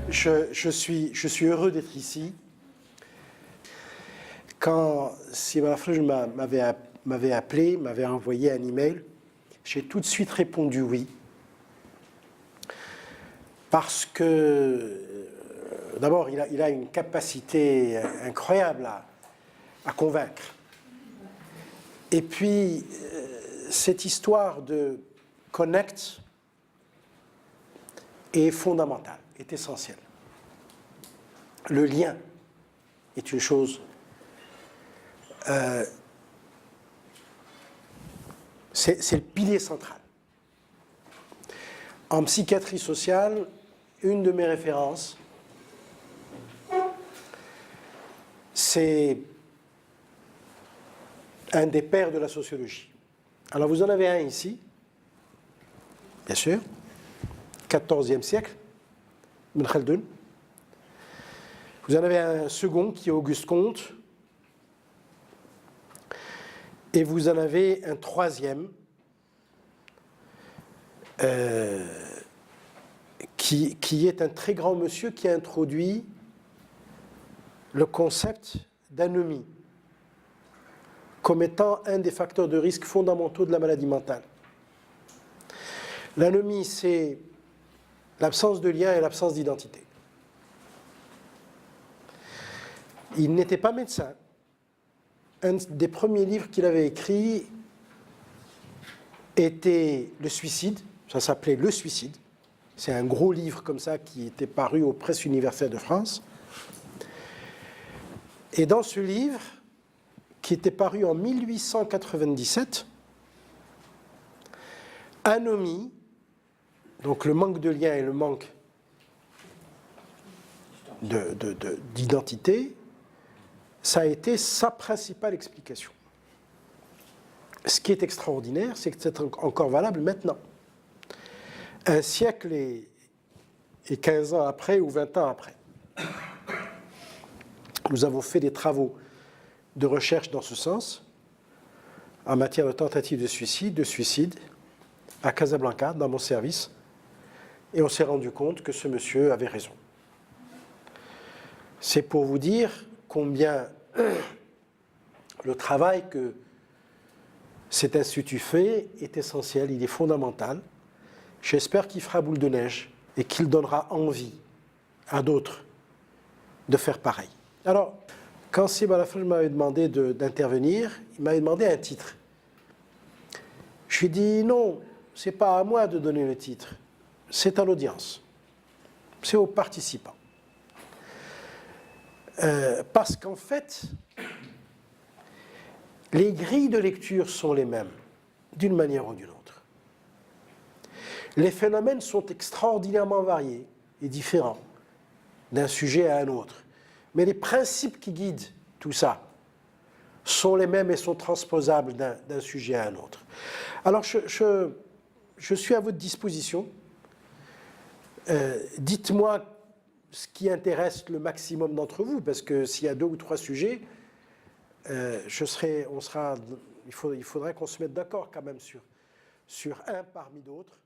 Je suis heureux d'être ici. Quand Sylvain Lafleuche m'avait appelé, m'avait envoyé un email, j'ai tout de suite répondu oui. Parce que, d'abord, il a une capacité incroyable à convaincre. Et puis, cette histoire de connect est fondamentale, est essentielle. Le lien est une chose c'est le pilier central. En psychiatrie sociale, une de mes références, c'est un des pères de la sociologie. Alors vous en avez un ici, bien sûr, 14e siècle, Ibn Khaldun. Vous en avez un second qui est Auguste Comte. Et vous en avez un troisième qui est un très grand monsieur qui a introduit le concept d'anomie comme étant un des facteurs de risque fondamentaux de la maladie mentale. L'anomie, c'est l'absence de lien et l'absence d'identité. Il n'était pas médecin. Un des premiers livres qu'il avait écrit était Le suicide, ça s'appelait Le suicide. C'est un gros livre comme ça qui était paru aux Presses universitaires de France. Et dans ce livre, qui était paru en 1897, anomie, donc le manque de lien et le manque d'identité, ça a été sa principale explication. Ce qui est extraordinaire, c'est que c'est encore valable maintenant. Un siècle et 15 ans après ou 20 ans après. Nous avons fait des travaux de recherche dans ce sens, en matière de tentative de suicide, à Casablanca, dans mon service, et on s'est rendu compte que ce monsieur avait raison. C'est pour vous dire combien le travail que cet institut fait est essentiel, il est fondamental. J'espère qu'il fera boule de neige et qu'il donnera envie à d'autres de faire pareil. Alors, quand Sylvain Lafleuche m'avait demandé d'intervenir, il m'avait demandé un titre. Je lui ai dit non, ce n'est pas à moi de donner le titre, c'est à l'audience, c'est aux participants. Parce qu'en fait, les grilles de lecture sont les mêmes, d'une manière ou d'une autre. Les phénomènes sont extraordinairement variés et différents d'un sujet à un autre. Mais les principes qui guident tout ça sont les mêmes et sont transposables d'un sujet à un autre. Alors, je suis à votre disposition. Dites-moi ce qui intéresse le maximum d'entre vous, parce que s'il y a 2 ou 3 sujets, il faudrait qu'on se mette d'accord quand même sur un parmi d'autres.